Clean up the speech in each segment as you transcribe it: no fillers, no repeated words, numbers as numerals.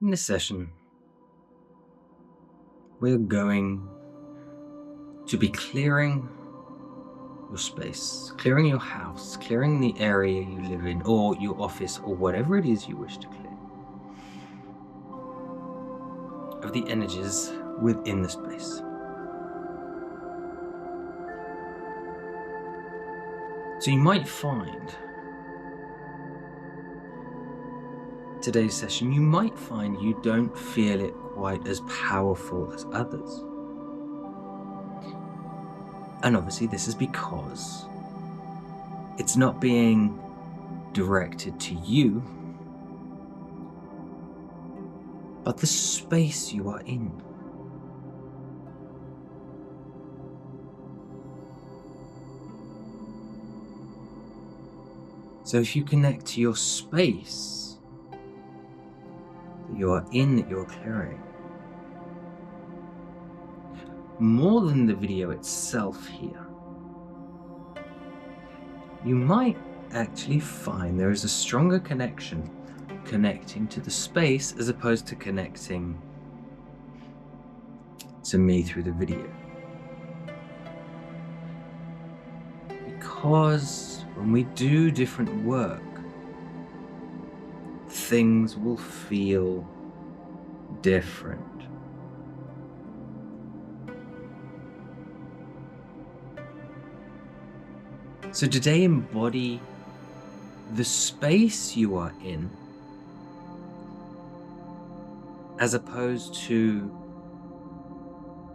In this session, we're going to be clearing your space, clearing your house, clearing the area you live in, or your office, or whatever it is you wish to clear, of the energies within the space. So you might find today's session, you might find you don't feel it quite as powerful as others. And obviously this is because it's not being directed to you, but the space you are in. So if you connect to your space that you are in, that you're clearing, more than the video itself here, you might actually find there is a stronger connection connecting to the space as opposed to connecting to me through the video. Because when we do different work, things will feel different. So today, embody the space you are in as opposed to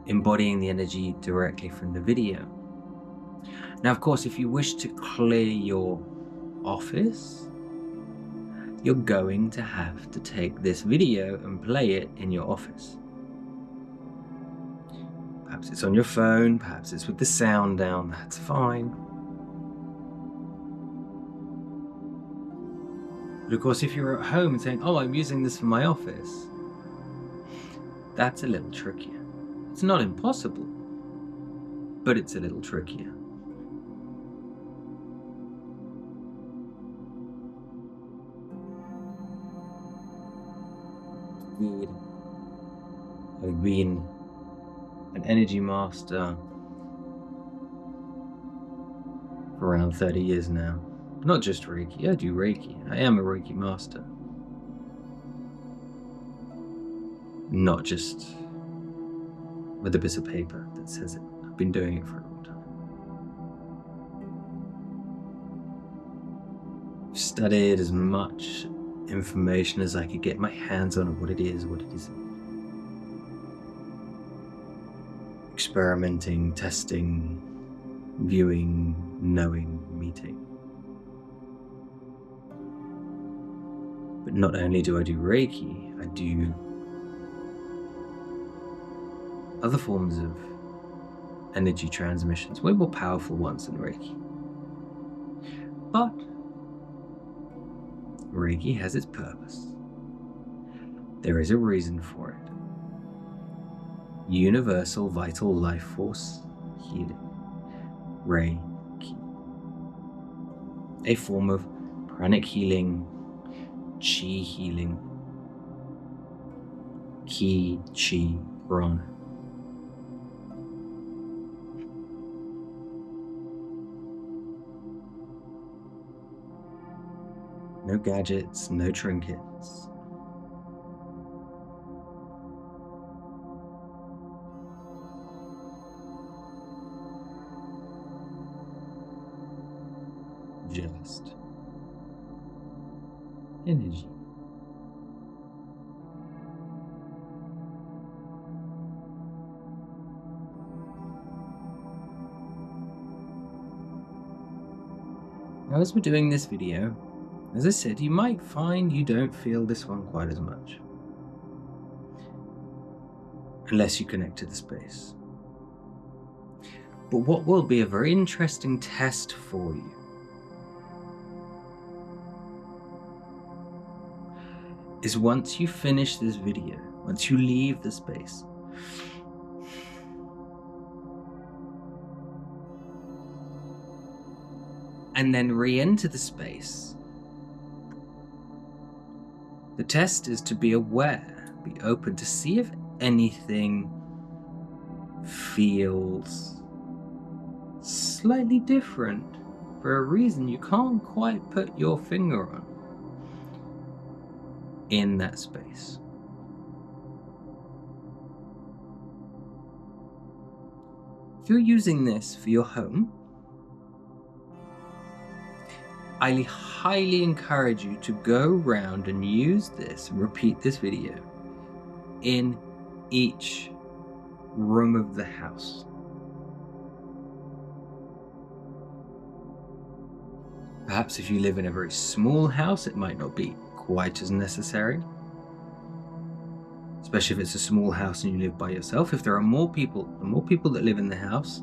embodying the energy directly from the video. Now, of course, if you wish to clear your office, you're going to have to take this video and play it in your office. Perhaps it's on your phone, perhaps it's with the sound down, that's fine. But of course, if you're at home and saying, oh, I'm using this for my office, that's a little trickier. It's not impossible, but it's a little trickier. I've been an energy master for around 30 years now. Not just Reiki, I do Reiki. I am a Reiki Master. Not just with a piece of paper that says it. I've been doing it for a long time. I've studied as much information as I could get my hands on of what it is, what it isn't. Experimenting, testing, viewing, knowing, meeting. But not only do I do Reiki, I do other forms of energy transmissions, way more powerful ones than Reiki. But Reiki has its purpose. There is a reason for it. Universal vital life force healing. Reiki. A form of pranic healing, chi healing, ki, chi, prana. No gadgets, no trinkets. Just energy. Now, as we're doing this video, as I said, you might find you don't feel this one quite as much, unless you connect to the space. But what will be a very interesting test for you is once you finish this video, once you leave the space, and then re-enter the space, The test is to be aware, be open to see if anything feels slightly different for a reason you can't quite put your finger on in that space. If you're using this for your home, I highly encourage you to go round and use this, repeat this video in each room of the house. Perhaps if you live in a very small house, it might not be quite as necessary, especially if it's a small house and you live by yourself. If there are more people, the more people that live in the house,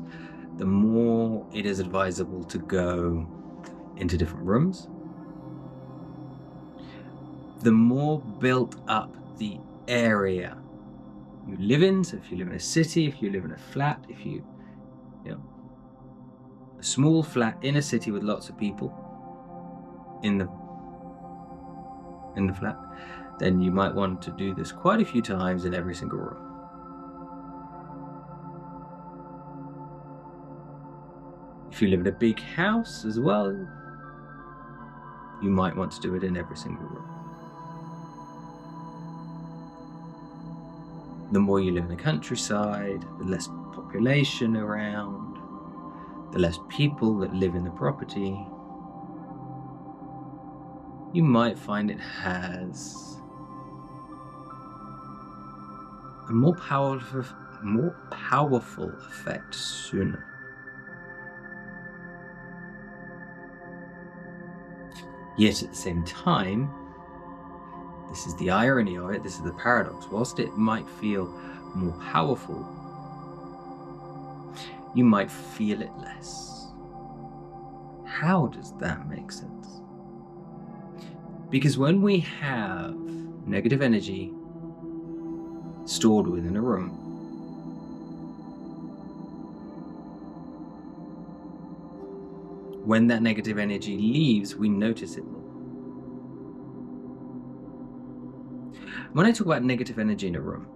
the more it is advisable to go into different rooms. The more built up the area you live in. So if you live in a city, if you live in a flat, if you know, a small flat in a city with lots of people in the flat, then you might want to do this quite a few times in every single room. If you live in a big house as well, you might want to do it in every single room. The more you live in the countryside, the less population around, the less people that live in the property, you might find it has a more powerful effect sooner. Yet at the same time, this is the irony of it, this is the paradox. Whilst it might feel more powerful, you might feel it less. How does that make sense? Because when we have negative energy stored within a room, when that negative energy leaves, we notice it more. When I talk about negative energy in a room,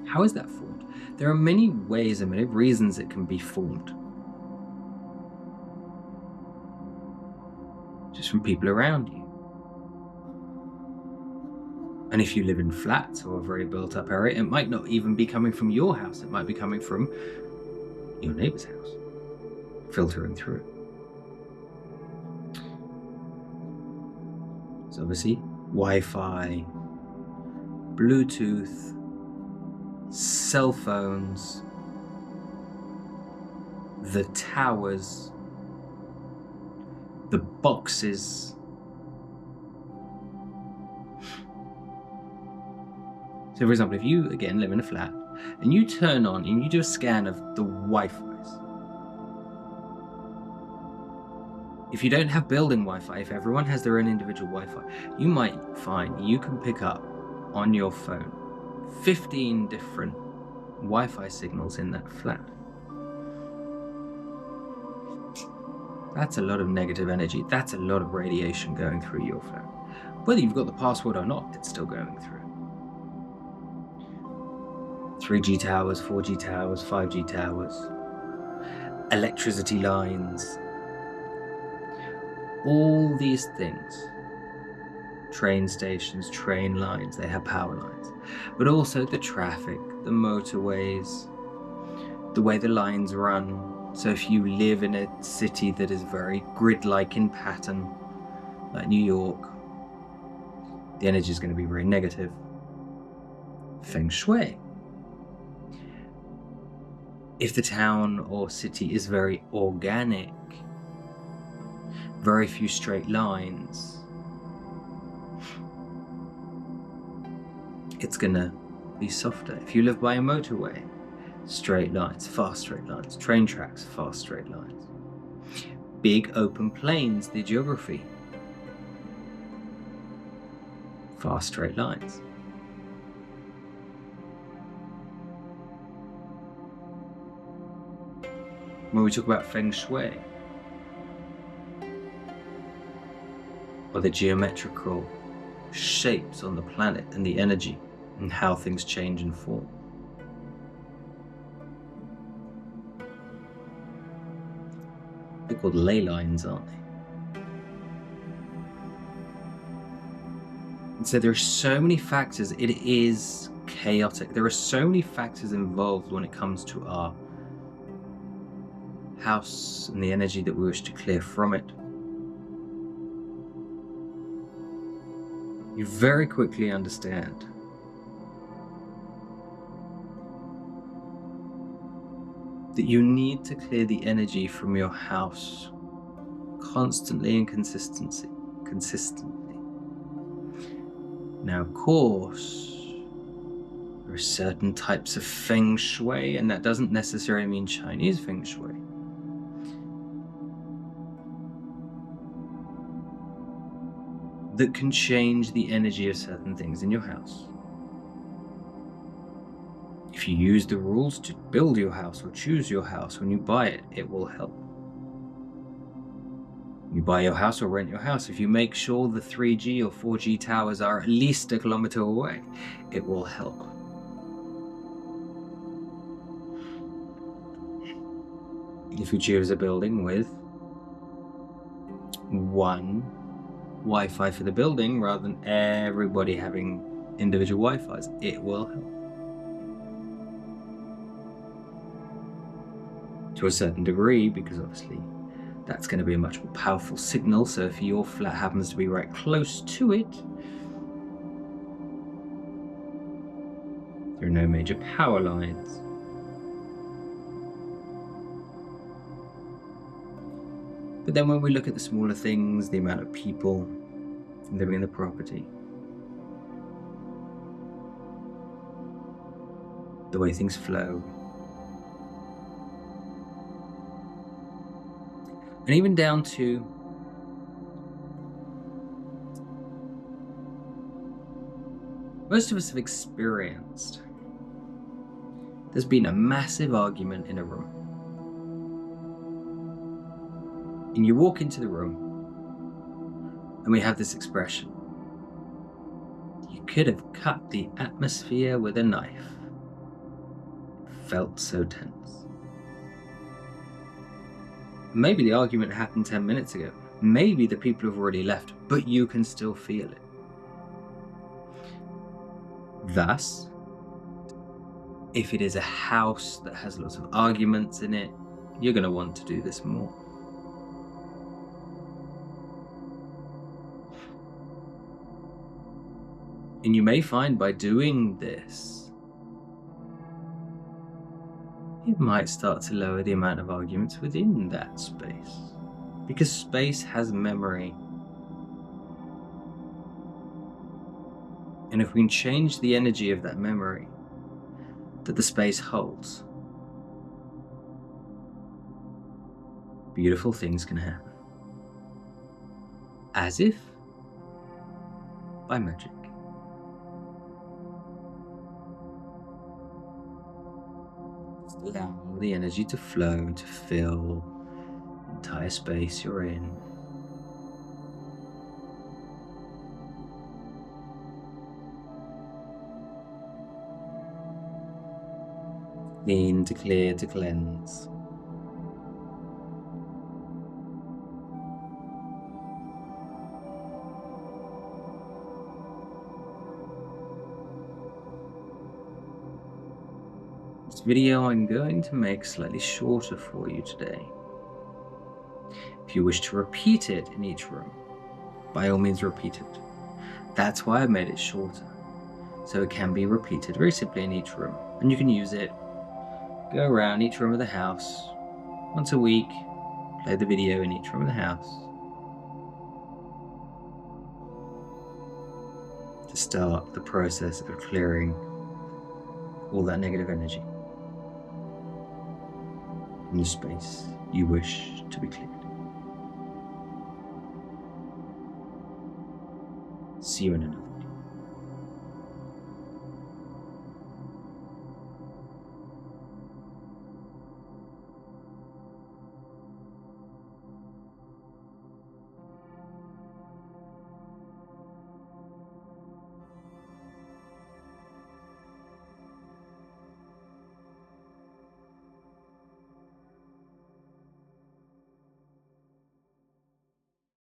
how is that formed? There are many ways and many reasons it can be formed. Just from people around you. And if you live in flats or a very built up area, it might not even be coming from your house. It might be coming from your neighbor's house, filtering through. So obviously, Wi-Fi, Bluetooth, cell phones, the towers, the boxes. So for example, if you, again, live in a flat and you turn on and you do a scan of the Wi-Fi's, if you don't have building Wi-Fi, if everyone has their own individual Wi-Fi, you might find you can pick up on your phone 15 different Wi-Fi signals in that flat. That's a lot of negative energy. That's a lot of radiation going through your flat. Whether you've got the password or not, it's still going through. 3G towers, 4G towers, 5G towers, electricity lines, all these things. Train stations, train lines, they have power lines. But also the traffic, the motorways, the way the lines run. So if you live in a city that is very grid-like in pattern, like New York, the energy is going to be very negative. Feng Shui. If the town or city is very organic, very few straight lines, it's gonna be softer. If you live by a motorway, straight lines, fast straight lines, train tracks, fast straight lines. Big open plains, the geography, fast straight lines. When we talk about Feng Shui, or the geometrical shapes on the planet and the energy and how things change and form. They're called ley lines, aren't they? And so there are so many factors. It is chaotic. There are so many factors involved when it comes to our house and the energy that we wish to clear from it. You very quickly understand that you need to clear the energy from your house constantly and consistently. Now, of course, there are certain types of feng shui, and that doesn't necessarily mean Chinese feng shui. That can change the energy of certain things in your house. If you use the rules to build your house or choose your house when you buy it, it will help. You buy your house or rent your house, if you make sure the 3G or 4G towers are at least 1 kilometer away, it will help. If you choose a building with one Wi-Fi for the building rather than everybody having individual Wi-Fis, it will help. To a certain degree, because obviously that's going to be a much more powerful signal. So if your flat happens to be right close to it, there are no major power lines. But then when we look at the smaller things, the amount of people living in the property, the way things flow, and even down to most of us have experienced there's been a massive argument in a room. And you walk into the room and we have this expression: you could have cut the atmosphere with a knife. It felt so tense. Maybe the argument happened 10 minutes ago. Maybe the people have already left, but you can still feel it. Thus, if it is a house that has lots of arguments in it, you're going to want to do this more. And you may find by doing this, it might start to lower the amount of arguments within that space, because space has memory. And if we can change the energy of that memory that the space holds, beautiful things can happen. As if by magic. Just allow the energy to flow and to fill the entire space you're in. Clean to clear to cleanse. This video I'm going to make slightly shorter for you today. If you wish to repeat it in each room, by all means repeat it. That's why I made it shorter, so it can be repeated very simply in each room. And you can use it, go around each room of the house once a week, play the video in each room of the house to start the process of clearing all that negative energy from the space you wish to be cleared. See you in another.